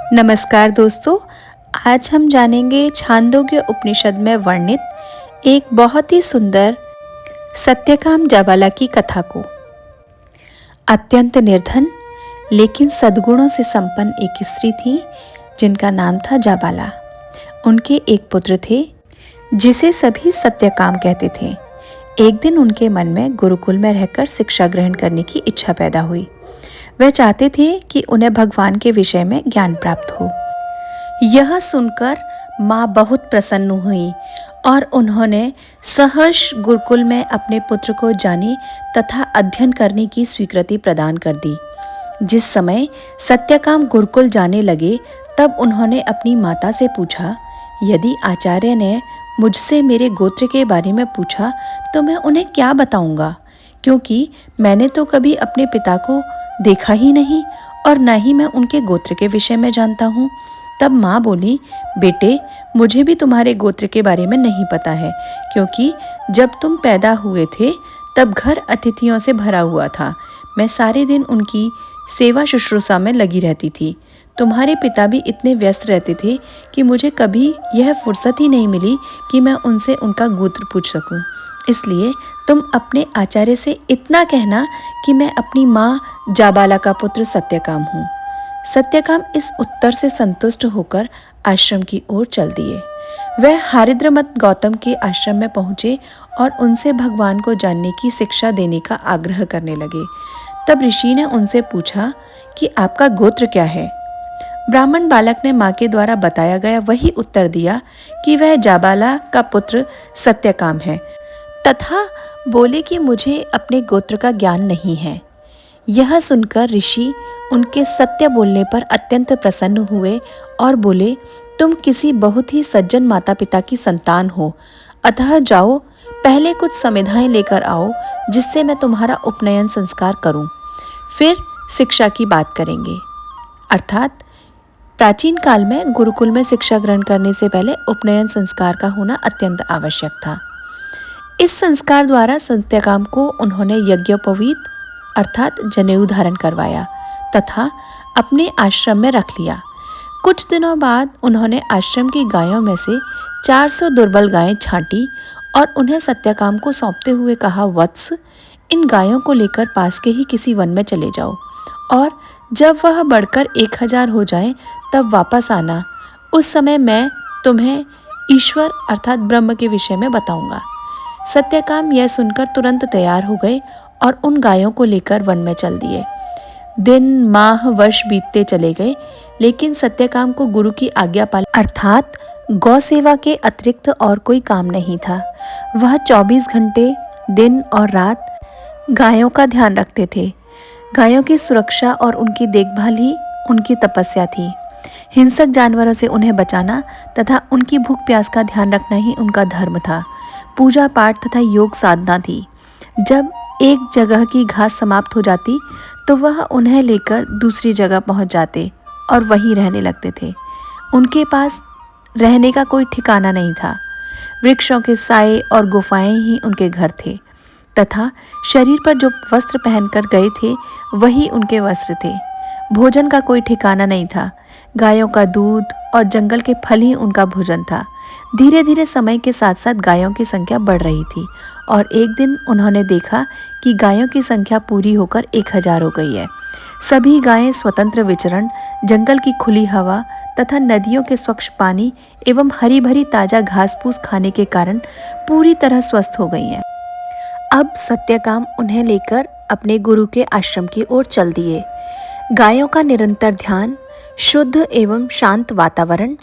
नमस्कार दोस्तों। आज हम जानेंगे छांदोग्य उपनिषद में वर्णित एक बहुत ही सुंदर सत्यकाम जाबाला की कथा को। अत्यंत निर्धन लेकिन सद्गुणों से संपन्न एक स्त्री थी जिनका नाम था जाबाला। उनके एक पुत्र थे जिसे सभी सत्यकाम कहते थे। एक दिन उनके मन में गुरुकुल में रहकर शिक्षा ग्रहण करने की इच्छा पैदा हुई। वह चाहते थे कि उन्हें भगवान के विषय में ज्ञान प्राप्त हो। यह सुनकर माँ बहुत प्रसन्न हुई और उन्होंने सहर्ष गुरुकुल में अपने पुत्र को जाने तथा अध्ययन करने की स्वीकृति प्रदान कर दी। जिस समय सत्यकाम गुरुकुल जाने लगे तब उन्होंने अपनी माता से पूछा, यदि आचार्य ने मुझसे मेरे गोत्र के बारे में पूछा तो मैं उन्हें क्या बताऊंगा, क्योंकि मैंने तो कभी अपने पिता को देखा ही नहीं और न ही मैं उनके गोत्र के विषय में जानता हूँ। तब माँ बोली, बेटे, मुझे भी तुम्हारे गोत्र के बारे में नहीं पता है, क्योंकि जब तुम पैदा हुए थे तब घर अतिथियों से भरा हुआ था। मैं सारे दिन उनकी सेवा शुश्रूषा में लगी रहती थी। तुम्हारे पिता भी इतने व्यस्त रहते थे कि मुझे कभी यह फुर्सत ही नहीं मिली कि मैं उनसे उनका गोत्र पूछ सकूं। इसलिए तुम अपने आचार्य से इतना कहना कि मैं अपनी माँ जाबाला का पुत्र सत्यकाम हूँ। सत्यकाम इस उत्तर से संतुष्ट होकर आश्रम की ओर चल दिए। वह हरिद्रमत गौतम के आश्रम में पहुँचे और उनसे भगवान को जानने की शिक्षा देने का आग्रह करने लगे। तब ऋषि ने उनसे पूछा कि आपका गोत्र क्या है। ब्राह्मण बालक ने माँ के द्वारा बताया गया वही उत्तर दिया कि वह जाबाला का पुत्र सत्यकाम है, तथा बोले कि मुझे अपने गोत्र का ज्ञान नहीं है। यह सुनकर ऋषि उनके सत्य बोलने पर अत्यंत प्रसन्न हुए और बोले, तुम किसी बहुत ही सज्जन माता पिता की संतान हो, अतः जाओ, पहले कुछ समिधाएं लेकर आओ जिससे मैं तुम्हारा उपनयन संस्कार करूं, फिर शिक्षा की बात करेंगे। अर्थात प्राचीन काल में गुरुकुल में शिक्षा ग्रहण करने से पहले उपनयन संस्कार का होना अत्यंत आवश्यक था। इस संस्कार द्वारा सत्यकाम को उन्होंने यज्ञोपवीत अर्थात जनेऊ धारण करवाया तथा अपने आश्रम में रख लिया। कुछ दिनों बाद उन्होंने आश्रम की गायों में से 400 दुर्बल गायें छांटी और उन्हें सत्यकाम को सौंपते हुए कहा, वत्स, इन गायों को लेकर पास के ही किसी वन में चले जाओ और जब वह बढ़कर 1000 हो जाए तब वापस आना। उस समय मैं तुम्हें ईश्वर अर्थात ब्रह्म के विषय में बताऊंगा। सत्यकाम यह सुनकर तुरंत तैयार हो गए और उन गायों को लेकर वन में चल दिए। दिन माह वर्ष बीतते चले गए, लेकिन सत्यकाम को गुरु की आज्ञा पालन अर्थात गौ सेवा के अतिरिक्त और कोई काम नहीं था। वह 24 घंटे दिन और रात गायों का ध्यान रखते थे। गायों की सुरक्षा और उनकी देखभाल ही उनकी तपस्या थी। हिंसक जानवरों से उन्हें बचाना तथा उनकी भूख प्यास का ध्यान रखना ही उनका धर्म था। पूजा पाठ तथा योग साधना थी। जब एक जगह की घास समाप्त हो जाती तो वह उन्हें लेकर दूसरी जगह पहुंच जाते और वहीं रहने लगते थे। उनके पास रहने का कोई ठिकाना नहीं था। वृक्षों के साए और गुफाएं ही उनके घर थे तथा शरीर पर जो वस्त्र पहनकर गए थे वही उनके वस्त्र थे। भोजन का कोई ठिकाना नहीं था। गायों का दूध और जंगल के फल ही उनका भोजन था। धीरे धीरे समय के साथ साथ गायों की संख्या बढ़ रही थी और एक दिन उन्होंने देखा कि गायों की संख्या पूरी होकर 1000 हो गई है। सभी गायें स्वतंत्र विचरण, जंगल की खुली हवा तथा नदियों के स्वच्छ पानी एवं हरी भरी ताजा घास फूस खाने के कारण पूरी तरह स्वस्थ हो गई हैं। अब सत्यकाम उन्हें लेकर अपने गुरु के आश्रम की ओर चल दिए। गायों का निरंतर ध्यान, शुद्ध एवं शांत वातावरण,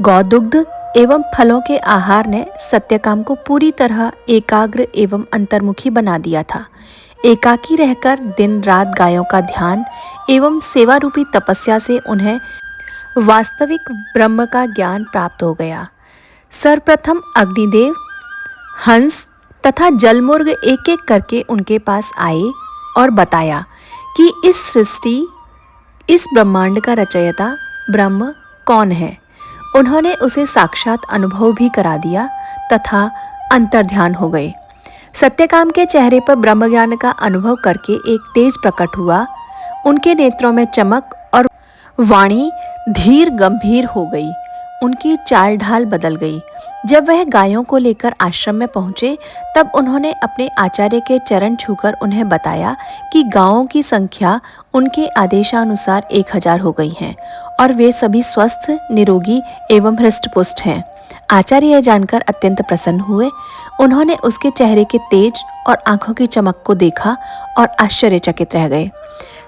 गौदुग्ध एवं फलों के आहार ने सत्यकाम को पूरी तरह एकाग्र एवं अंतर्मुखी बना दिया था। एकाकी रहकर दिन रात गायों का ध्यान एवं सेवा रूपी तपस्या से उन्हें वास्तविक ब्रह्म का ज्ञान प्राप्त हो गया। सर्वप्रथम अग्निदेव, हंस तथा जलमुर्ग एक एक करके उनके पास आए और बताया कि इस सृष्टि, इस ब्रह्मांड का रचयिता ब्रह्म कौन है। उन्होंने उसे साक्षात अनुभव भी करा दिया तथा अंतर्ध्यान हो गए। सत्यकाम के चेहरे पर ब्रह्म ज्ञान का अनुभव करके एक तेज प्रकट हुआ। उनके नेत्रों में चमक और वाणी धीर गंभीर हो गई, उनकी चाल ढाल बदल गई। जब वह गायों को लेकर आश्रम में पहुंचे तब उन्होंने अपने आचार्य के चरण छूकर उन्हें बताया कि गायों की संख्या उनके आदेशानुसार 1000 हो गई हैं और वे सभी स्वस्थ, निरोगी एवं हृष्टपुष्ट हैं। आचार्य यह जानकर अत्यंत प्रसन्न हुए। उन्होंने उसके चेहरे के तेज और आंखों की चमक को देखा और आश्चर्यचकित रह गए।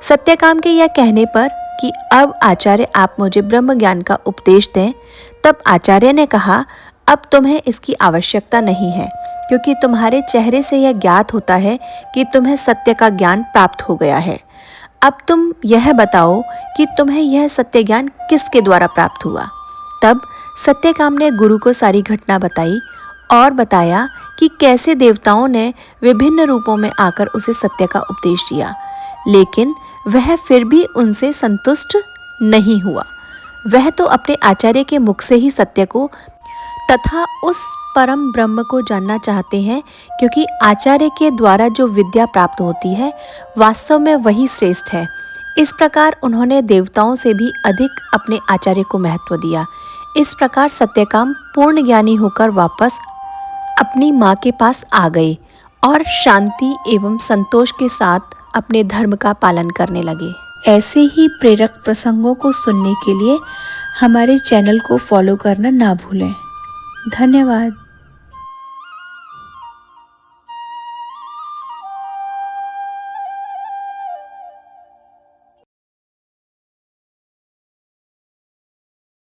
सत्यकाम के यह कहने पर कि अब आचार्य आप मुझे ब्रह्म ज्ञान का उपदेश दें, तब आचार्य ने कहा, अब तुम्हें इसकी आवश्यकता नहीं है, क्योंकि तुम्हारे चेहरे से यह ज्ञात होता है कि तुम्हें सत्य का ज्ञान प्राप्त हो गया है। अब तुम यह बताओ कि तुम्हें यह सत्य ज्ञान किसके द्वारा प्राप्त हुआ। तब सत्यकाम ने गुरु को सारी घटना बताई और बताया कि कैसे देवताओं ने विभिन्न रूपों में आकर उसे सत्य का उपदेश दिया, लेकिन वह फिर भी उनसे संतुष्ट नहीं हुआ। वह तो अपने आचार्य के मुख से ही सत्य को तथा उस परम ब्रह्म को जानना चाहते हैं, क्योंकि आचार्य के द्वारा जो विद्या प्राप्त होती है वास्तव में वही श्रेष्ठ है। इस प्रकार उन्होंने देवताओं से भी अधिक अपने आचार्य को महत्व दिया। इस प्रकार सत्यकाम पूर्ण ज्ञानी होकर वापस अपनी माँ के पास आ गए और शांति एवं संतोष के साथ अपने धर्म का पालन करने लगे। ऐसे ही प्रेरक प्रसंगों को सुनने के लिए हमारे चैनल को फॉलो करना ना भूलें। धन्यवाद।